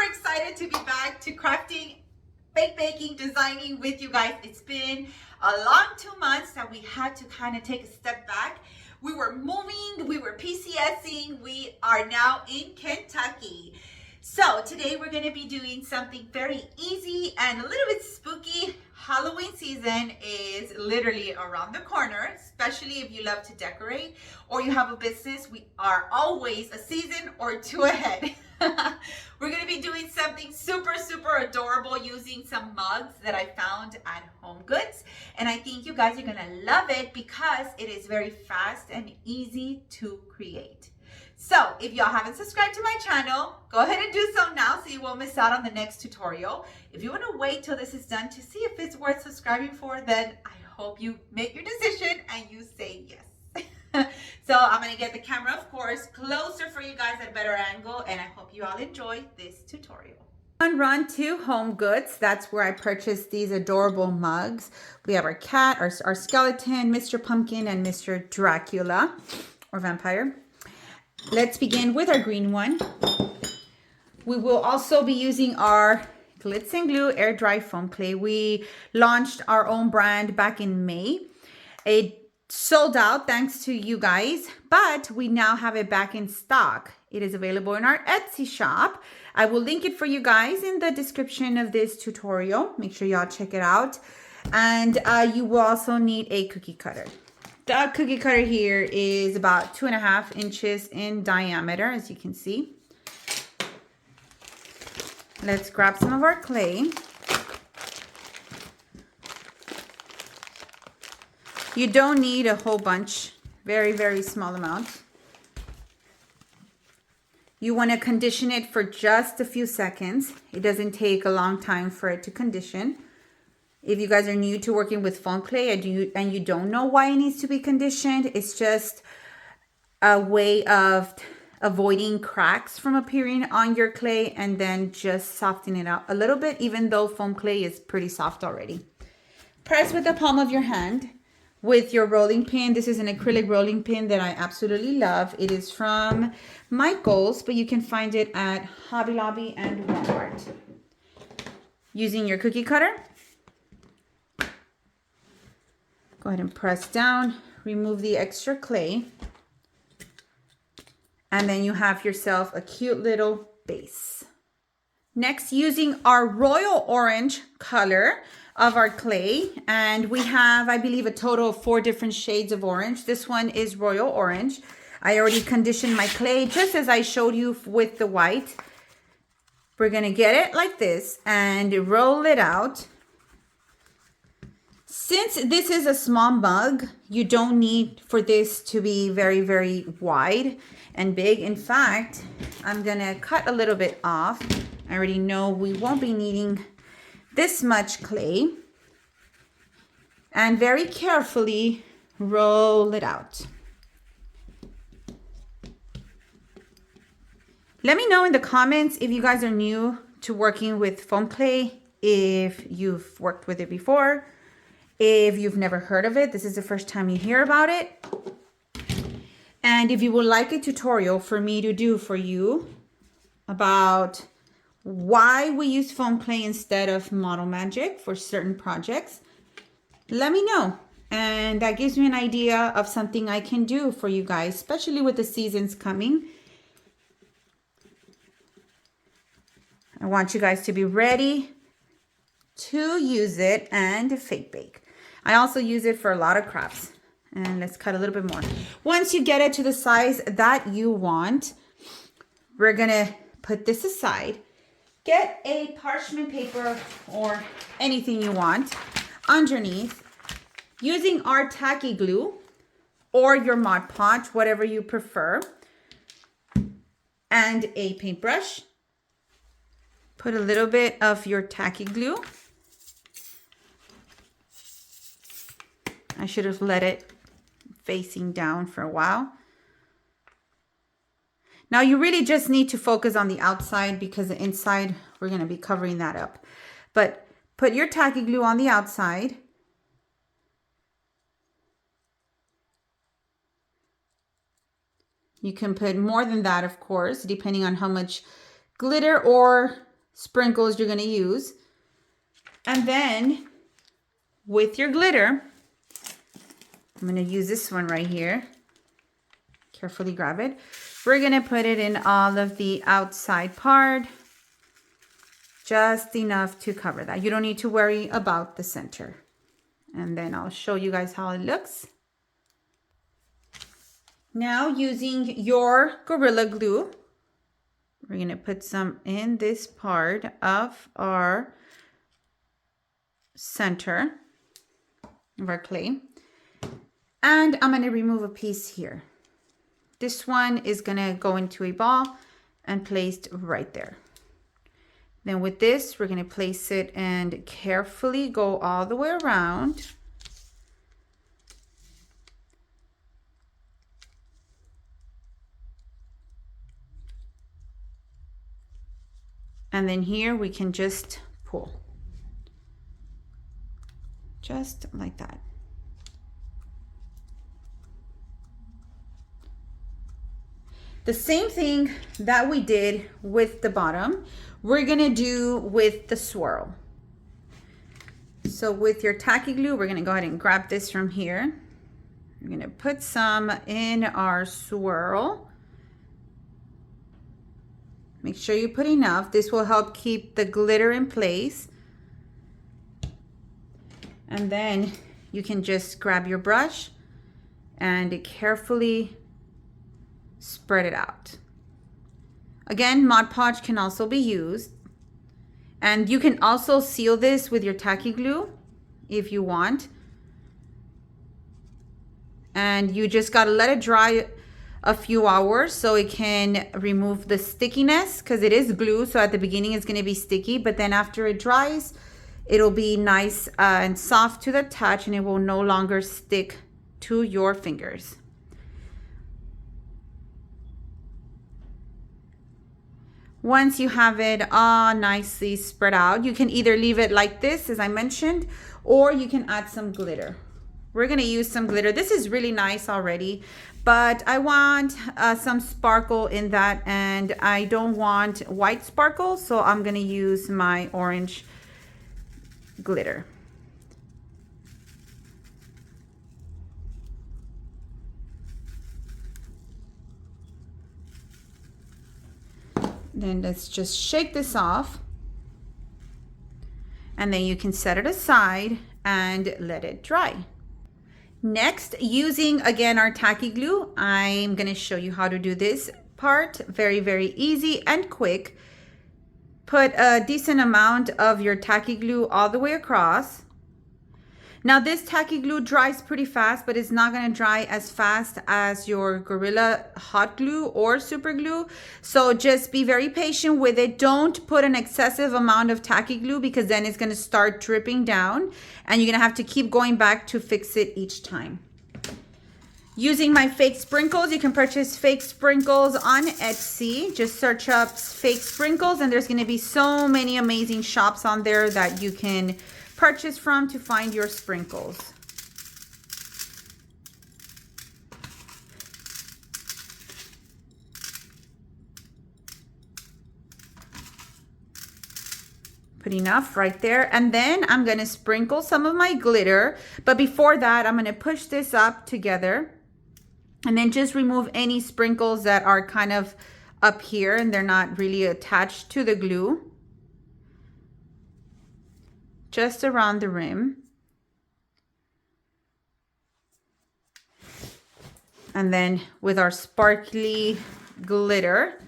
excited to be back to crafting, bake baking, designing with you guys. It's been a long 2 months that we had to kind of take a step back. We were moving, we were PCSing, we are now in Kentucky. So today we're going to be doing something very easy and a little bit spooky. Halloween season is literally around the corner, especially if you love to decorate or you have a business. We are always a season or two ahead. We're going to be doing something super adorable using some mugs that I found at Home Goods. And I think you guys are going to love it because it is very fast and easy to create. So if y'all haven't subscribed to my channel, go ahead and do so now so you won't miss out on the next tutorial. If you want to wait till this is done to see if it's worth subscribing for, then I hope you make your decision and you say yes. So I'm going to get the camera, of course, closer for you guys at a better angle, and I hope you all enjoy this tutorial. Run to Home Goods. That's where I purchased these adorable mugs. We have our cat, our skeleton, Mr. Pumpkin, and Mr. Dracula or vampire. Let's begin with our green one. We will also be using our Glittz and Glue air dry foam clay. We launched our own brand back in May. It sold out thanks to you guys, but we now have it back in stock. It is available in our Etsy shop. I will link it for you guys in the description of this tutorial. Make sure y'all check it out. And you will also need a cookie cutter. The cookie cutter here is about 2.5 inches in diameter, as you can see. Let's grab some of our clay. You don't need a whole bunch, very small amount. You want to condition it for just a few seconds. It doesn't take a long time for it to condition. If you guys are new to working with foam clay and you don't know why it needs to be conditioned, it's just a way of avoiding cracks from appearing on your clay and then just soften it out a little bit, even though foam clay is pretty soft already. Press with the palm of your hand with your rolling pin. This is an acrylic rolling pin that I absolutely love. It is from Michael's, but you can find it at Hobby Lobby and Walmart. Using your cookie cutter, go ahead and press down, remove the extra clay, and then you have yourself a cute little base. Next, using our royal orange color of our clay, and we have, I believe, a total of 4 different shades of orange. This one is royal orange. I already conditioned my clay just as I showed you with the white. We're gonna get it like this and roll it out. Since this is a small mug, you don't need for this to be very wide and big. In fact, I'm gonna cut a little bit off. I already know we won't be needing this much clay, and very carefully roll it out. Let me know in the comments if you guys are new to working with foam clay, if you've worked with it before. If you've never heard of it, this is the first time you hear about it. And if you would like a tutorial for me to do for you about why we use foam clay instead of Model Magic for certain projects, let me know. And that gives me an idea of something I can do for you guys, especially with the seasons coming. I want you guys to be ready to use it and fake bake. I also use it for a lot of crafts. And let's cut a little bit more. Once you get it to the size that you want, we're gonna put this aside. Get a parchment paper or anything you want underneath, using our tacky glue or your Mod Podge, whatever you prefer, and a paintbrush. Put a little bit of your tacky glue. I should have let it facing down for a while. Now you really just need to focus on the outside because the inside, we're going to be covering that up. But put your tacky glue on the outside. You can put more than that, of course, depending on how much glitter or sprinkles you're going to use. And then with your glitter, I'm going to use this one right here. Carefully grab it. We're going to put it in all of the outside part. Just enough to cover that. You don't need to worry about the center. And then I'll show you guys how it looks. Now using your Gorilla Glue, we're going to put some in this part of our center of our clay. And I'm going to remove a piece here. This one is going to go into a ball and placed right there. Then with this, we're going to place it and carefully go all the way around. And then here we can just pull. Just like that. The same thing that we did with the bottom, we're gonna do with the swirl. So with your tacky glue, we're gonna go ahead and grab this from here. We're gonna put some in our swirl. Make sure you put enough. This will help keep the glitter in place. And then you can just grab your brush and carefully spread it out. Again, Mod Podge can also be used. And you can also seal this with your tacky glue if you want. And you just gotta let it dry a few hours so it can remove the stickiness, because it is glue, so at the beginning it's gonna be sticky, but then after it dries, it'll be nice and soft to the touch, and it will no longer stick to your fingers. Once you have it all nicely spread out, you can either leave it like this, as I mentioned, or you can add some glitter. We're gonna use some glitter. This is really nice already, but I want some sparkle in that, and I don't want white sparkle, so I'm gonna use my orange glitter. Then let's just shake this off, and then you can set it aside and let it dry. Next, using again our tacky glue, I'm going to show you how to do this part. Very, very easy and quick. Put a decent amount of your tacky glue all the way across. Now this tacky glue dries pretty fast, but it's not going to dry as fast as your Gorilla hot glue or super glue. So just be very patient with it. Don't put an excessive amount of tacky glue, because then it's going to start dripping down and you're going to have to keep going back to fix it each time. Using my fake sprinkles, you can purchase fake sprinkles on Etsy. Just search up fake sprinkles and there's going to be so many amazing shops on there that you can purchase from to find your sprinkles. Put enough right there, and then I'm going to sprinkle some of my glitter, but before that I'm going to push this up together and then just remove any sprinkles that are kind of up here and they're not really attached to the glue. Just around the rim. And then with our sparkly glitter,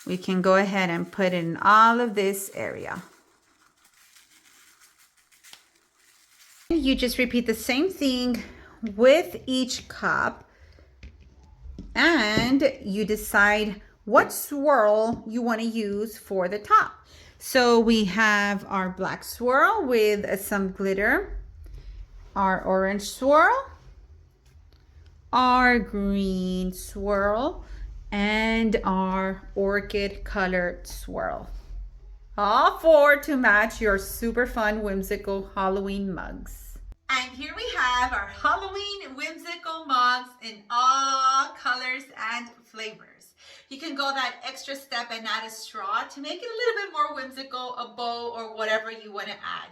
we can go ahead and put in all of this area. You just repeat the same thing with each cup, and you decide what swirl you want to use for the top. So we have our black swirl with some glitter, our orange swirl, our green swirl, and our orchid colored swirl. All four to match your super fun whimsical Halloween mugs. And here we have our Halloween whimsical mugs in all colors and flavors. you can go that extra step and add a straw to make it a little bit more whimsical, a bow, or whatever you want to add.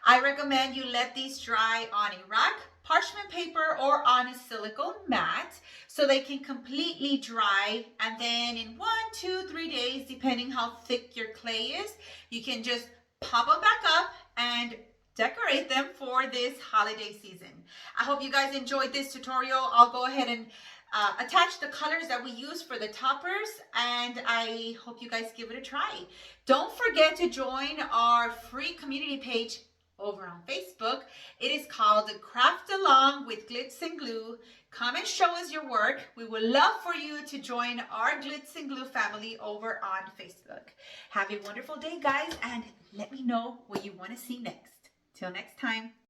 I recommend you let these dry on a rack, parchment paper, or on a silicone mat so they can completely dry. And then in 1, 2, 3 days, depending how thick your clay is, you can just pop them back up and decorate them for this holiday season. I hope you guys enjoyed this tutorial. I'll go ahead and attach the colors that we use for the toppers, and I hope you guys give it a try. Don't forget to join our free community page over on Facebook. It is called Craft Along with Glitz and Glue. Come and show us your work. We would love for you to join our Glitz and Glue family over on Facebook. Have a wonderful day, guys, and let me know what you want to see next. Till next time.